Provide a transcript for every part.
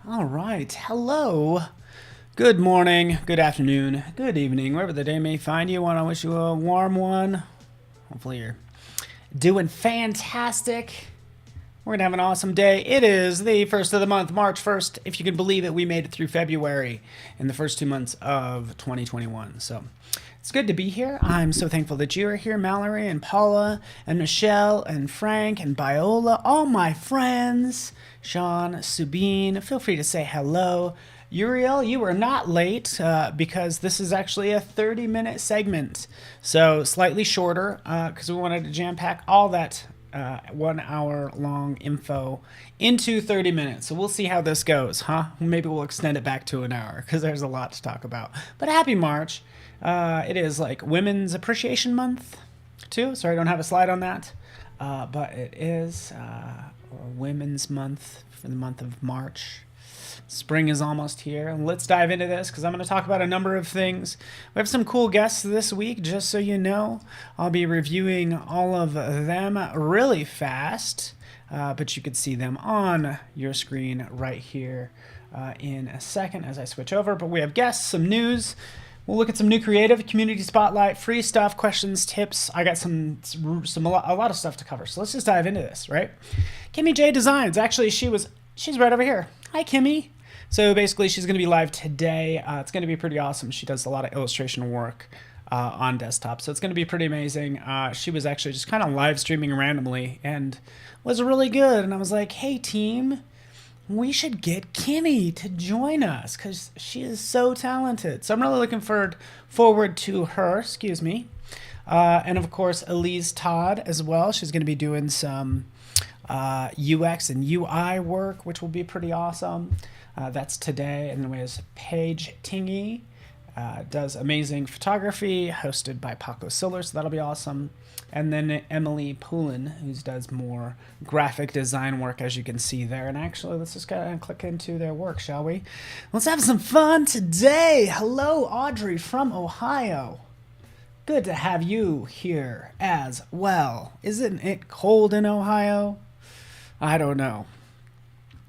All right. Hello. Good morning, good afternoon, good evening, wherever the day may find you. I want to wish you a warm one. Hopefully you're doing fantastic. We're going to have an awesome day. It is the first of the month, March 1st. If you can believe it, we made it through February in the first 2 months of 2021. So it's good to be here. I'm so thankful that you are here, Mallory and Paula and Michelle and Frank and Biola, all my friends, Sean, Subine. Feel free to say hello. Uriel, you were not late because this is actually a 30-minute segment. So slightly shorter because we wanted to jam pack all that 1 hour long info into 30 minutes. So we'll see how this goes, huh? Maybe we'll extend it back to an hour because there's a lot to talk about. But happy March. It is like Women's Appreciation Month, too. Sorry, I don't have a slide on that. But it is Women's Month for the month of March. Spring is almost here. Let's dive into this because I'm going to talk about a number of things. We have some cool guests this week, just so you know. I'll be reviewing all of them really fast, but you could see them on your screen right here in a second as I switch over. But we have guests, some news. We'll look at some new creative, community spotlight, free stuff, questions, tips. I got a lot of stuff to cover. So let's just dive into this, right? Kimmie J Designs. Actually, she's right over here. Hi, Kimmie. So basically, she's going to be live today. It's going to be pretty awesome. She does a lot of illustration work on desktop, so it's going to be pretty amazing. She was actually just kind of live streaming randomly and was really good. And I was like, hey, team, we should get Kimmie to join us because she is so talented. So I'm really looking forward to her. Excuse me. And of course, Elizé Todd as well. She's going to be doing some UX and UI work, which will be pretty awesome. That's today. And then we have Paige Tingey, does amazing photography, hosted by Paco Siller, so that'll be awesome. And then Emily Poulin, who does more graphic design work, as you can see there. And actually, let's just go and click into their work, shall we? Let's have some fun today. Hello, Audrey from Ohio. Good to have you here as well. Isn't it cold in Ohio? I don't know.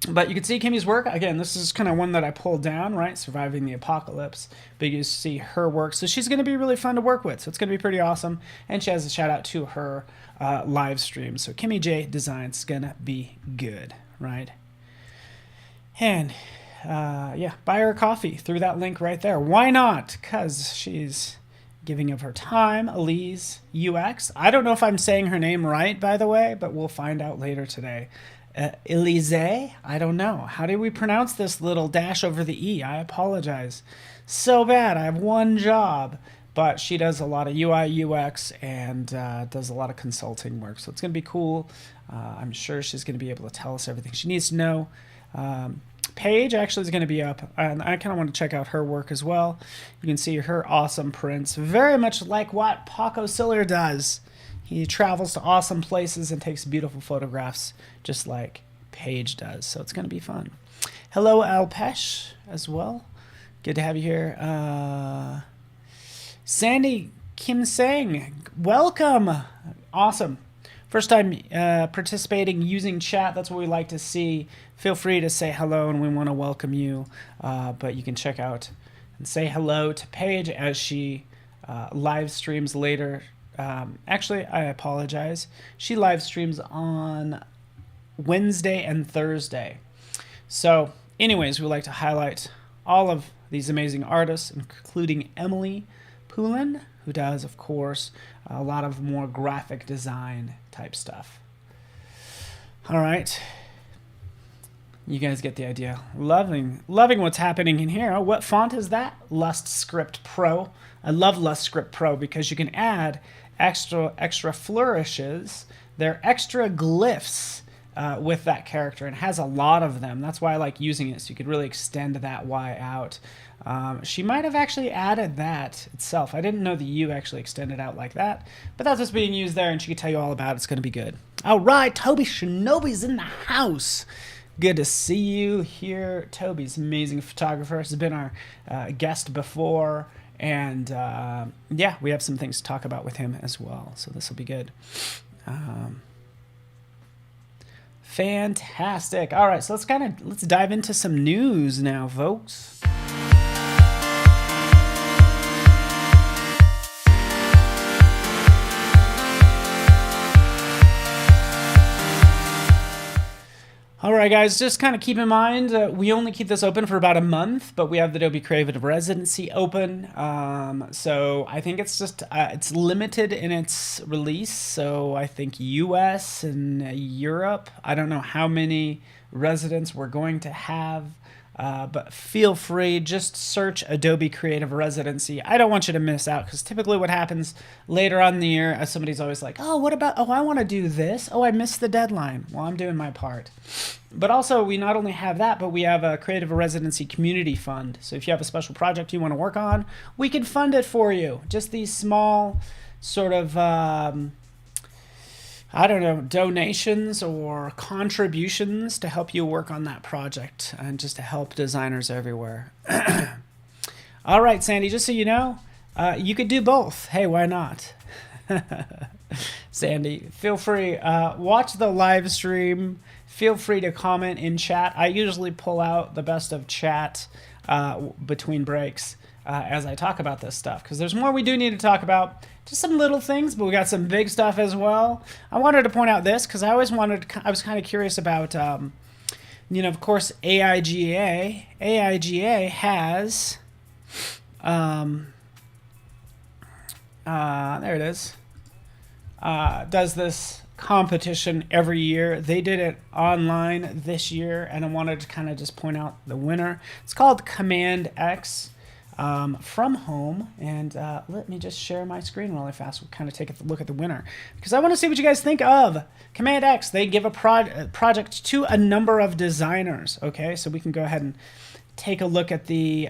But you can see Kimmie's work. Again, this is kind of one that I pulled down, right? Surviving the Apocalypse. But you see her work. So she's going to be really fun to work with. So it's going to be pretty awesome. And she has a shout out to her live stream. So Kimmie J Designs is going to be good, right? And yeah, buy her a coffee through that link right there. Why not? Because she's giving of her time. Elise UX. I don't know if I'm saying her name right, by the way, but we'll find out later today. Elizé? I don't know. How do we pronounce this little dash over the E? I apologize. So bad. I have one job. But she does a lot of UI, UX, and does a lot of consulting work. So it's going to be cool. I'm sure she's going to be able to tell us everything she needs to know. Paige actually is going to be up, and I kind of want to check out her work as well. You can see her awesome prints, very much like what Paco Siller does. He travels to awesome places and takes beautiful photographs just like Paige does. So it's going to be fun. Hello, Alpesh, as well. Good to have you here. Sandy Kim Sang, welcome. Awesome. First time participating using chat. That's what we like to see. Feel free to say hello, and we want to welcome you. But you can check out and say hello to Paige as she live streams later. Actually, I apologize. She live streams on Wednesday and Thursday. So, anyways, we like to highlight all of these amazing artists, including Emily Poulin, who does, of course, a lot of more graphic design type stuff. All right. You guys get the idea. Loving what's happening in here. Oh, what font is that? Lust Script Pro. I love Lust Script Pro because you can add extra flourishes. They're extra glyphs with that character, and has a lot of them. That's why I like using it, so you could really extend that Y out. She might have actually added that itself. I didn't know the U actually extended out like that, but that's what's being used there, and she could tell you all about it. It's going to be good. All right, Toby Shinobi's in the house. Good to see you here. Toby's an amazing photographer. He's been our guest before. And yeah, we have some things to talk about with him as well. So this will be good. Fantastic. All right, so let's dive into some news now, folks. All right, guys, just kind of keep in mind, we only keep this open for about a month, but we have the Adobe Creative Residency open. So I think it's just, it's limited in its release. So I think US and Europe, I don't know how many residents we're going to have. But feel free, just search Adobe Creative Residency. I don't want you to miss out, because typically what happens later on in the year, somebody's always like, oh, what about, oh, I want to do this. Oh, I missed the deadline. Well, I'm doing my part. But also, we not only have that, but we have a Creative Residency Community Fund. So if you have a special project you want to work on, we can fund it for you. Just these small sort of, I don't know, donations or contributions to help you work on that project and just to help designers everywhere. All right, Sandy, just so you know, you could do both. Hey, why not? Sandy, feel free, watch the live stream. Feel free to comment in chat. I usually pull out the best of chat between breaks as I talk about this stuff, because there's more we do need to talk about. Just some little things, but we got some big stuff as well. I wanted to point out this because I was kind of curious about, you know, of course, AIGA. AIGA has, there it is, does this competition every year. They did it online this year, and I wanted to kind of just point out the winner. It's called Command X. From home, and let me just share my screen really fast. We'll kind of take a look at the winner, because I want to see what you guys think of Command X. They give a project to a number of designers. Okay, so we can go ahead and take a look at the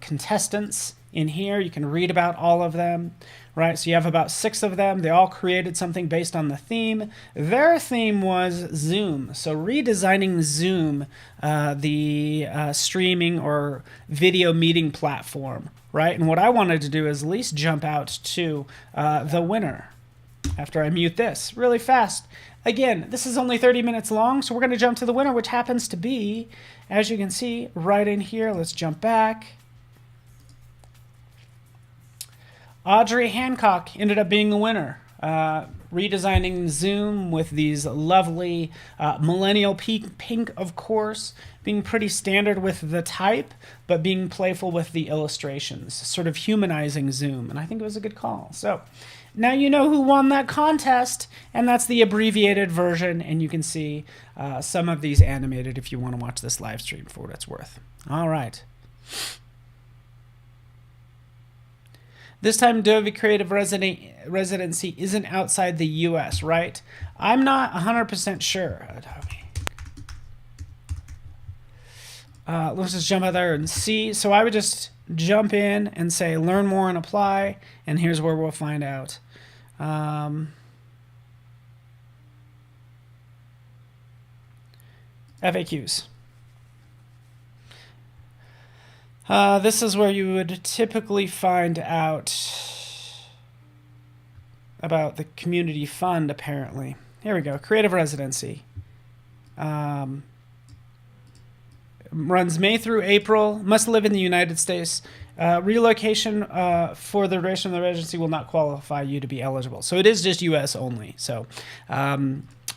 contestants in here. You can read about all of them, right? So you have about 6 of them. They all created something based on the theme. Their theme was Zoom. So redesigning Zoom, the streaming or video meeting platform, right? And what I wanted to do is at least jump out to the winner after I mute this really fast. Again, this is only 30 minutes long, so we're going to jump to the winner, which happens to be, as you can see, right in here. Let's jump back. Audrey Hancock ended up being the winner, redesigning Zoom with these lovely millennial pink, of course, being pretty standard with the type, but being playful with the illustrations, sort of humanizing Zoom, and I think it was a good call. So now you know who won that contest, and that's the abbreviated version, and you can see some of these animated if you want to watch this live stream for what it's worth. All right. This time, Adobe Creative Residency isn't outside the US, right? I'm not 100% sure. Let's just jump out there and see. So I would just jump in and say, learn more and apply. And here's where we'll find out. FAQs. This is where you would typically find out about the community fund, apparently. Here we go, Creative Residency. Runs May through April, must live in the United States. Relocation for the duration of the residency will not qualify you to be eligible. So it is just US only. So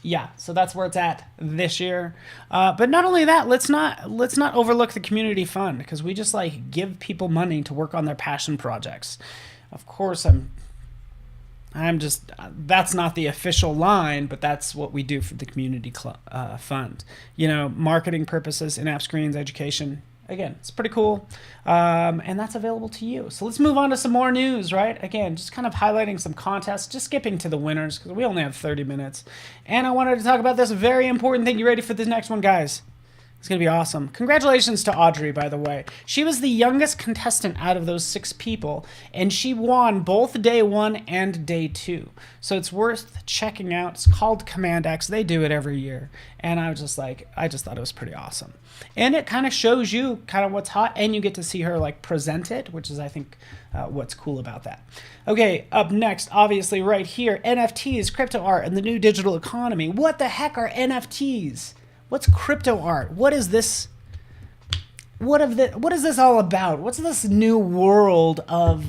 yeah, so that's where it's at this year. But not only that, let's not overlook the community fund, because we just like give people money to work on their passion projects. Of course, I'm just, that's not the official line, but that's what we do for the community fund. You know, marketing purposes, in-app screens, education. Again, it's pretty cool, and that's available to you. So let's move on to some more news, right? Again, just kind of highlighting some contests, just skipping to the winners because we only have 30 minutes. And I wanted to talk about this very important thing. You ready for this next one, guys? It's going to be awesome. Congratulations to Audrey, by the way. She was the youngest contestant out of those 6 people, and she won both day 1 and day 2. So it's worth checking out. It's called Command X. They do it every year. And I was just like, I just thought it was pretty awesome. And it kind of shows you kind of what's hot, and you get to see her like present it, which is, I think, what's cool about that. Okay, up next, obviously right here, NFTs, CryptoArt, and the new digital economy. What the heck are NFTs? What's CryptoArt? What is this? What is this all about? What's this new world of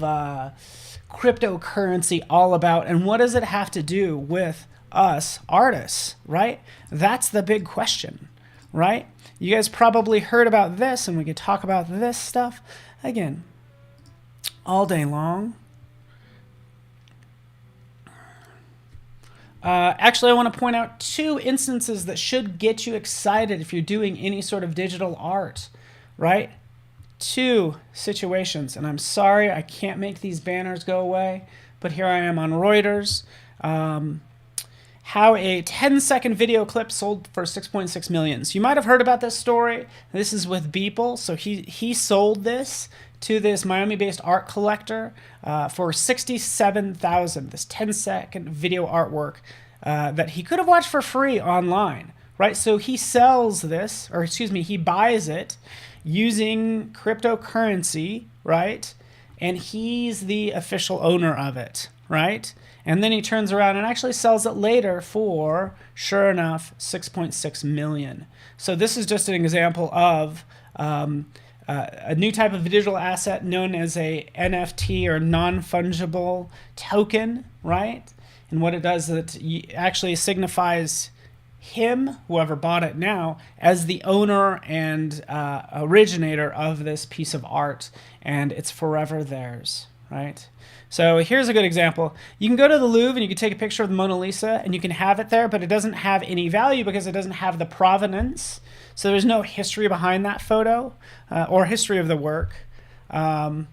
cryptocurrency all about? And what does it have to do with us artists, right? That's the big question, right? You guys probably heard about this, and we could talk about this stuff again all day long. Actually, I want to point out 2 instances that should get you excited if you're doing any sort of digital art, right? 2 situations, and I'm sorry I can't make these banners go away, but here I am on Reuters. How a 10-second video clip sold for 6.6 million. So you might have heard about this story. This is with Beeple. So he sold this to this Miami-based art collector for $67,000. This 10-second video artwork that he could have watched for free online, right? So he sells this, or excuse me, he buys it using cryptocurrency, right? And he's the official owner of it, right? And then he turns around and actually sells it later for, sure enough, 6.6 million. So this is just an example of a new type of digital asset known as a NFT, or non-fungible token, right? And what it does is it actually signifies him, whoever bought it now, as the owner and originator of this piece of art, and it's forever theirs, right? So here's a good example. You can go to the Louvre and you can take a picture of the Mona Lisa and you can have it there, but it doesn't have any value because it doesn't have the provenance. So there's no history behind that photo or history of the work. So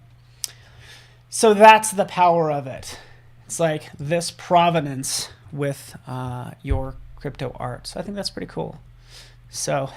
that's the power of it. It's like this provenance with your crypto art. So I think that's pretty cool. So,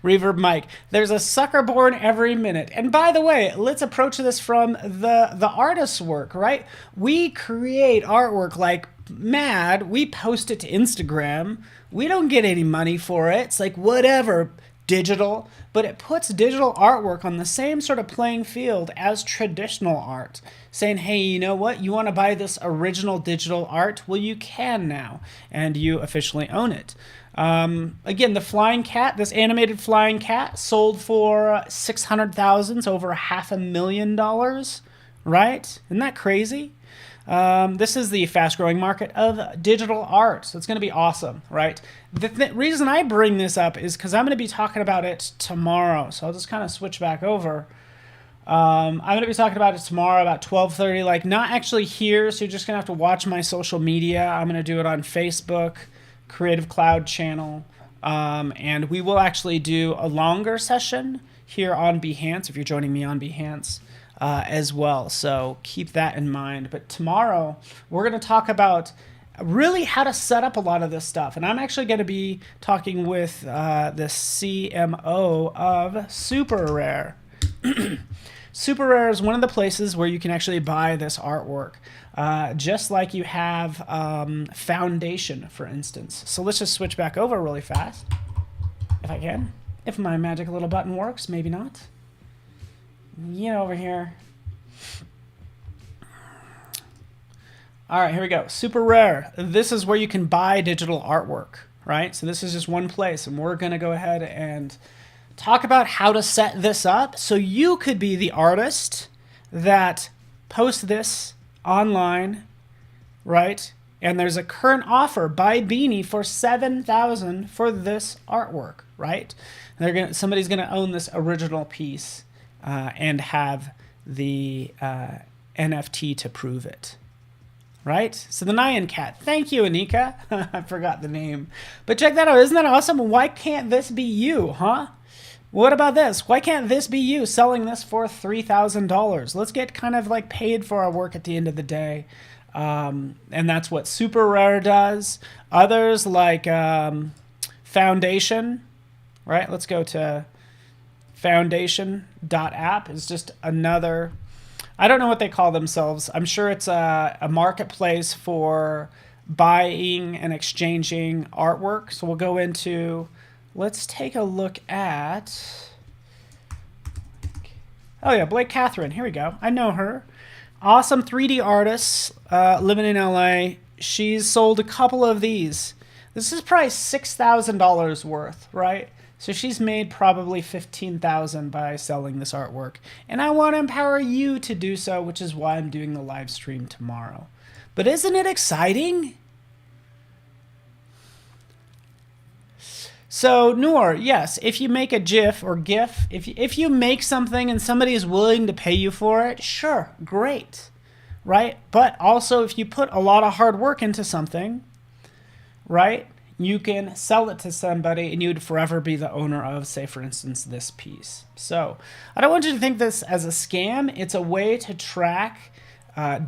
Reverb Mike, there's a sucker born every minute. And by the way, let's approach this from the artist's work, right? We create artwork like mad. We post it to Instagram. We don't get any money for it. It's like whatever, digital. But it puts digital artwork on the same sort of playing field as traditional art. Saying, hey, you know what? You want to buy this original digital art? Well, you can now. And you officially own it. Again, the flying cat, this animated flying cat, sold for $600,000, so over $500,000, right? Isn't that crazy? This is the fast-growing market of digital art, so it's going to be awesome, right? The reason I bring this up is because I'm going to be talking about it tomorrow, so I'll just kind of switch back over. I'm going to be talking about it tomorrow about 12:30, like not actually here, so you're just going to have to watch my social media. I'm going to do it on Facebook, Creative Cloud channel, and we will actually do a longer session here on Behance if you're joining me on Behance as well. So keep that in mind. But tomorrow we're going to talk about really how to set up a lot of this stuff, and I'm actually going to be talking with the CMO of Super Rare. Super Rare is one of the places where you can actually buy this artwork, just like you have Foundation, for instance. So let's just switch back over really fast, if I can. If my magic little button works, maybe not. Get over here. All right, here we go. Super Rare. This is where you can buy digital artwork, right? So this is just one place, and we're going to go ahead and talk about how to set this up so you could be the artist that posts this online, right? And there's a current offer by Beanie for $7,000 for this artwork, right? Somebody's gonna own this original piece and have the NFT to prove it, right? So the Nyan Cat, thank you, Anika. I forgot the name, but check that out. Isn't that awesome? Why can't this be you, huh? What about this? Why can't this be you selling this for $3,000? Let's get kind of like paid for our work at the end of the day. And that's what Super Rare does. Others like Foundation, right? Let's go to foundation.app. Is just another, I don't know what they call themselves. I'm sure it's a marketplace for buying and exchanging artwork. So we'll go into, let's take a look at, oh yeah, Blake Catherine. Here we go. I know her. Awesome 3D artist living in LA. She's sold a couple of these. This is probably $6,000 worth, right? So she's made probably $15,000 by selling this artwork. And I want to empower you to do so, which is why I'm doing the live stream tomorrow. But isn't it exciting? So Noor, yes, if you make a GIF or GIF, if you make something and somebody is willing to pay you for it, sure, great, right? But also if you put a lot of hard work into something, right, you can sell it to somebody and you'd forever be the owner of, say, for instance, this piece. So I don't want you to think this as a scam. It's a way to track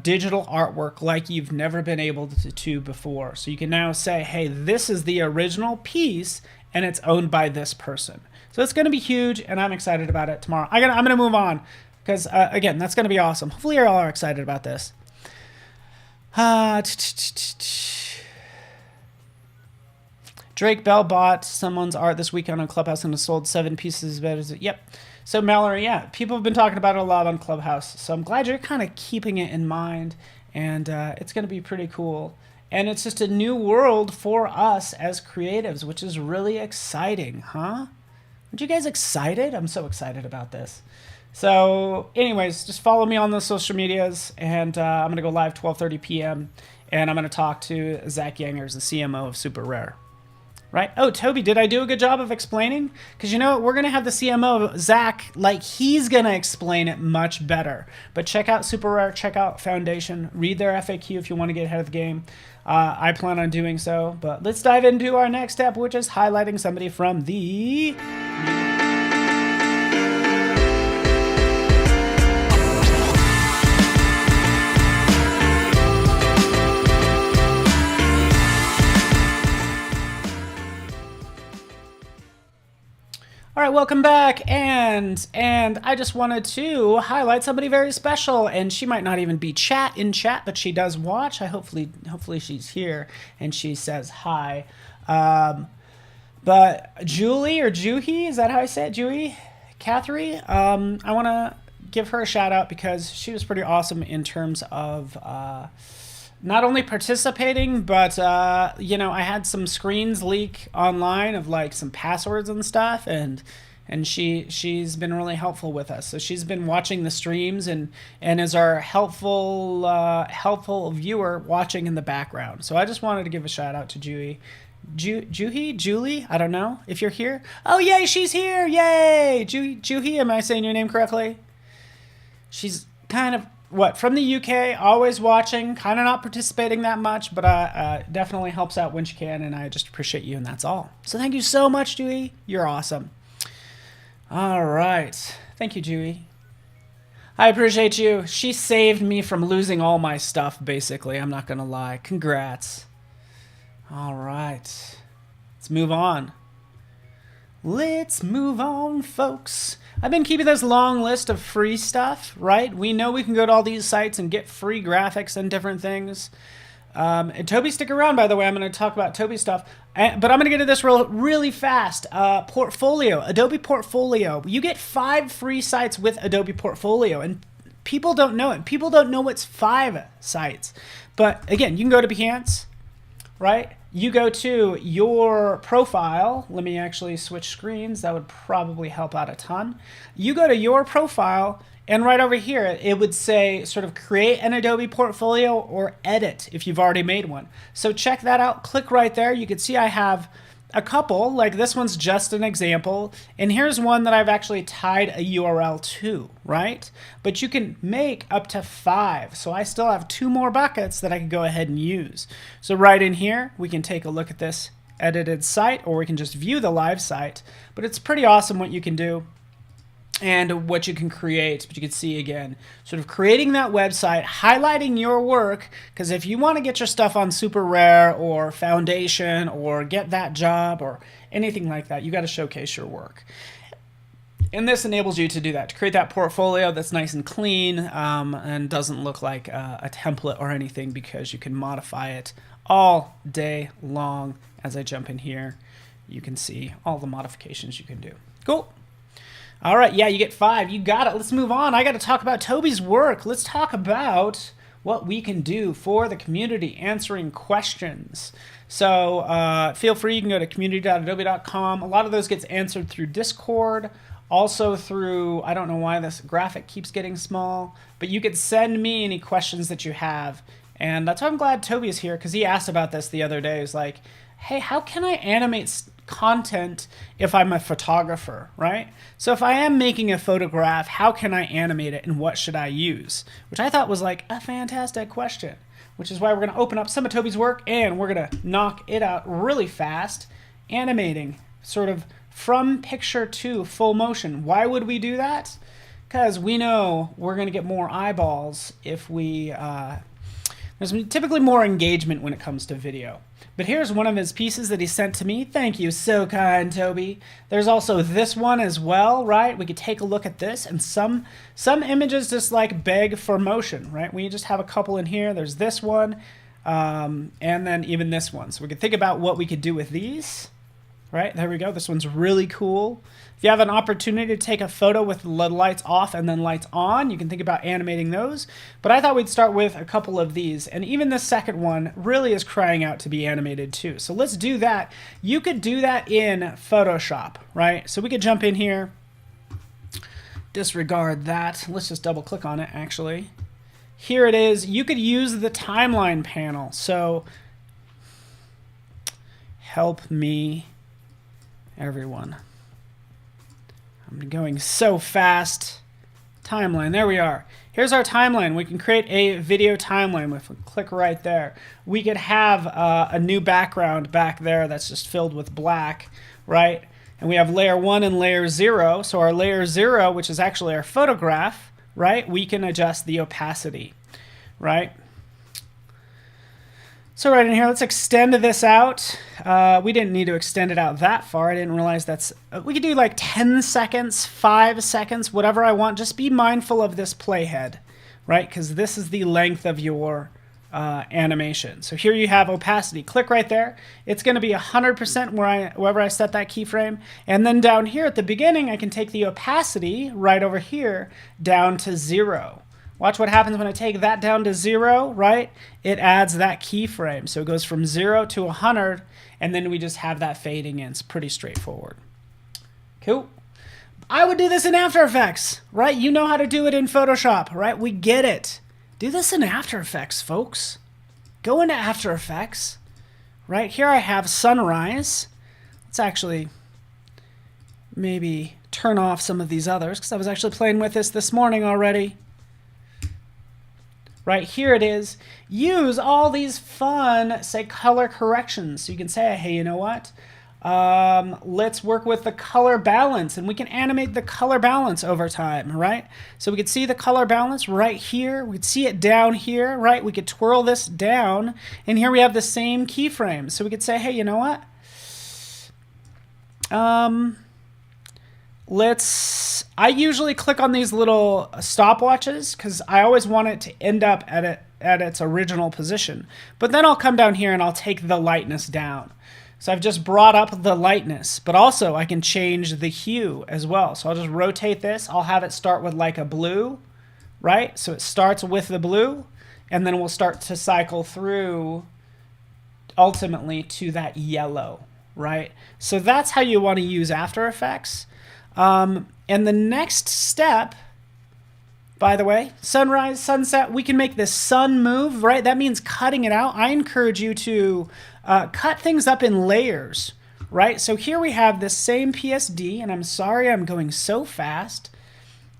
digital artwork like you've never been able to before. So you can now say, hey, this is the original piece and it's owned by this person. So it's going to be huge, and I'm excited about it tomorrow. I'm going to move on because, again, that's going to be awesome. Hopefully you're all are excited about this. Drake Bell bought someone's art this weekend on Clubhouse and has sold 7 pieces of it. Yep. So Mallory, yeah, people have been talking about it a lot on Clubhouse. So I'm glad you're kind of keeping it in mind, and it's going to be pretty cool. And it's just a new world for us as creatives, which is really exciting, huh? Aren't you guys excited? I'm so excited about this. So anyways, just follow me on the social medias, and I'm going to go live 12:30 p.m., and I'm going to talk to Zach Yangers, the CMO of Super Rare. Right? Oh, Toby, did I do a good job of explaining? Because you know what? We're going to have the CMO, Zach, like he's going to explain it much better. But check out Super Rare, check out Foundation, read their FAQ if you want to get ahead of the game. I plan on doing so. But let's dive into our next step, which is highlighting somebody from the... All right, welcome back, and I just wanted to highlight somebody very special, and she might not even be in chat, but she does watch. hopefully she's here and she says hi. But Julie or Juhi, is that how I say it? Juhi, Catherine. I want to give her a shout out because she was pretty awesome in terms of not only participating, but you know, I had some screens leak online of like some passwords and stuff, and she's been really helpful with us. So she's been watching the streams and is our helpful viewer watching in the background. So I just wanted to give a shout out to Julie, I don't know if you're here. Oh yay, she's here! Yay, Juhi, am I saying your name correctly? She's kind of from the UK, always watching, kind of not participating that much, but definitely helps out when she can, and I just appreciate you, and that's all. So thank you so much, Dewey. You're awesome. All right. Thank you, Dewey. I appreciate you. She saved me from losing all my stuff, basically. I'm not going to lie. Congrats. All right. Let's move on. Let's move on, folks. I've been keeping this long list of free stuff, right? We know we can go to all these sites and get free graphics and different things. And Toby, stick around, by the way. I'm going to talk about Toby stuff. But I'm going to get to this really fast. Portfolio, Adobe Portfolio. You get 5 free sites with Adobe Portfolio, and people don't know it. People don't know it's 5 sites. But again, you can go to Behance, right? You go to your profile. Let me actually switch screens. That would probably help out a ton. You go to your profile, and right over here, it would say sort of create an Adobe portfolio or edit if you've already made one. So check that out. Click right there. You can see I have a couple, like this one's just an example. And here's one that I've actually tied a URL to, right? But you can make up to 5. So I still have 2 more buckets that I can go ahead and use. So right in here, we can take a look at this edited site, or we can just view the live site. But it's pretty awesome what you can do. and what you can create. But you can see again, sort of creating that website, highlighting your work, because if you want to get your stuff on Super Rare or Foundation or get that job or anything like that, you got to showcase your work. And this enables you to do that, to create that portfolio that's nice and clean and doesn't look like a template or anything, because you can modify it all day long. As I jump in here, you can see all the modifications you can do. Cool. All right, yeah, you get 5. You got it. Let's move on. I got to talk about Toby's work. Let's talk about what we can do for the community answering questions. So feel free, you can go to community.adobe.com. A lot of those gets answered through Discord, also through, I don't know why this graphic keeps getting small, but you could send me any questions that you have. And that's why I'm glad Toby is here, because he asked about this the other day. He was like, hey, how can I animate content if I'm a photographer, right? So if I am making a photograph, how can I animate it and what should I use? Which I thought was like a fantastic question, which is why we're going to open up some of Toby's work and we're going to knock it out really fast, animating sort of from picture to full motion. Why would we do that? Because we know we're going to get more eyeballs if we, there's typically more engagement when it comes to video. But here's one of his pieces that he sent to me. Thank you, so kind, Toby. There's also this one as well, right? We could take a look at this, and some images just like beg for motion, right? We just have a couple in here. There's this one, and then even this one. So we could think about what we could do with these, right? There we go. This one's really cool. If you have an opportunity to take a photo with the lights off and then lights on, you can think about animating those. But I thought we'd start with a couple of these. And even this second one really is crying out to be animated too. So let's do that. You could do that in Photoshop, right? So we could jump in here, disregard that. Let's just double click on it actually. Here it is. You could use the timeline panel. So help me, everyone. I'm going so fast. Timeline, there we are. Here's our timeline. We can create a video timeline. If we click right there, we could have a new background back there that's just filled with black, right? And we have layer 1 and layer 0. So our layer 0, which is actually our photograph, right? We can adjust the opacity, right? So right in here, let's extend this out. We didn't need to extend it out that far. I didn't realize that's, we could do like 10 seconds, 5 seconds, whatever I want. Just be mindful of this playhead, right? Because this is the length of your animation. So here you have opacity. Click right there. It's going to be 100% wherever I set that keyframe. And then down here at the beginning, I can take the opacity right over here down to 0. Watch what happens when I take that down to 0, right? It adds that keyframe. So it goes from 0 to 100, and then we just have that fading in. It's pretty straightforward. Cool. I would do this in After Effects, right? You know how to do it in Photoshop, right? We get it. Do this in After Effects, folks. Go into After Effects. Right here I have sunrise. Let's actually maybe turn off some of these others, because I was actually playing with this morning already. Right here it is. Use all these fun, say, color corrections. So you can say, hey, you know what? Let's work with the color balance, and we can animate the color balance over time, right? So we could see the color balance right here. We could see it down here, right? We could twirl this down, and here we have the same keyframe. So we could say, hey, you know what? I usually click on these little stopwatches because I always want it to end up at its original position. But then I'll come down here and I'll take the lightness down. So I've just brought up the lightness, but also I can change the hue as well. So I'll just rotate this. I'll have it start with like a blue, right? So it starts with the blue, and then we'll start to cycle through ultimately to that yellow, right? So that's how you want to use After Effects. And the next step, by the way, sunrise, sunset, we can make the sun move, right? That means cutting it out. I encourage you to cut things up in layers, right? So here we have this same PSD, and I'm sorry I'm going so fast.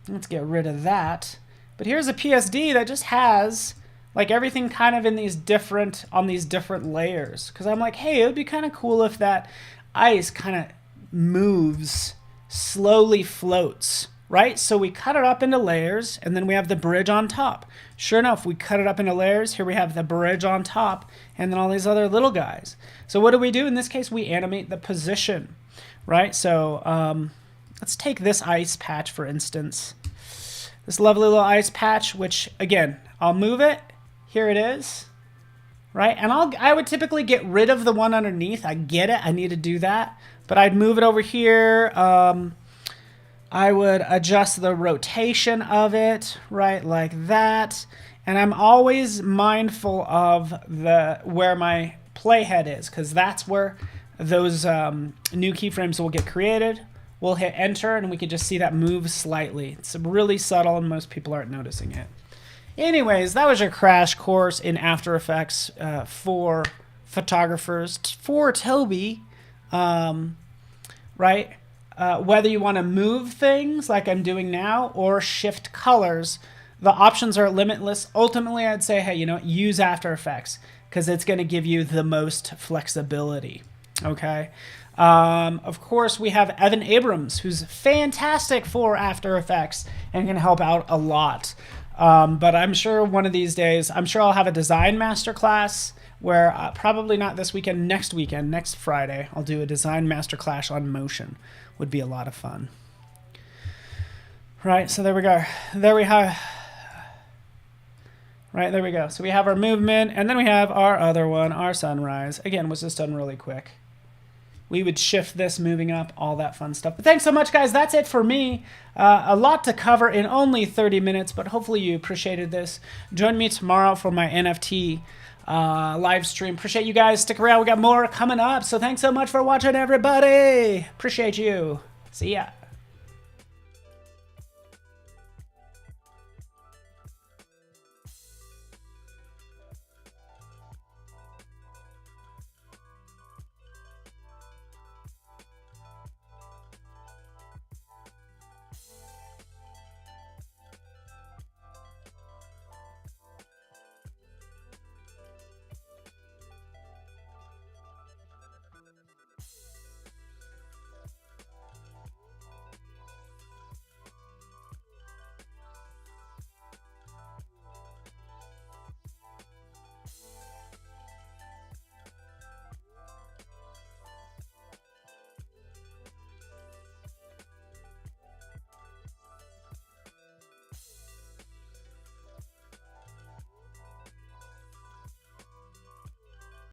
Let's get rid of that. But here's a PSD that just has like everything kind of in these different, on these different layers. Because I'm like, hey, it would be kind of cool if that ice kind of moves, slowly floats, right? So we cut it up into layers, and then we have the bridge on top. Sure enough, we cut it up into layers. Here we have the bridge on top, and then all these other little guys. So what do we do? In this case, we animate the position, right? So let's take this ice patch, for instance. This lovely little ice patch, which, again, I'll move it. Here it is, right? And I would typically get rid of the one underneath. I get it. I need to do that. But I'd move it over here. I would adjust the rotation of it, right, like that. And I'm always mindful of where my playhead is, because that's where those new keyframes will get created. We'll hit enter, and we can just see that move slightly. It's really subtle, and most people aren't noticing it. Anyways, that was your crash course in After Effects for photographers, for Toby, right? Whether you want to move things like I'm doing now or shift colors, the options are limitless. Ultimately, I'd say, hey, use After Effects because it's going to give you the most flexibility, okay? Of course, we have Evan Abrams, who's fantastic for After Effects and can help out a lot. But I'm sure one of these days, I'm sure I'll have a design masterclass where probably not this weekend, next Friday, I'll do a design masterclass on motion. Would be a lot of fun. Right, so there we go. There we have. Right, there we go. So we have our movement, and then we have our other one, our sunrise. Again, was just done really quick. We would shift this moving up, all that fun stuff. But thanks so much, guys. That's it for me. A lot to cover in only 30 minutes, but hopefully you appreciated this. Join me tomorrow for my NFT live stream. Appreciate you guys. Stick around. We got more coming up. So thanks so much for watching, everybody. Appreciate you. See ya.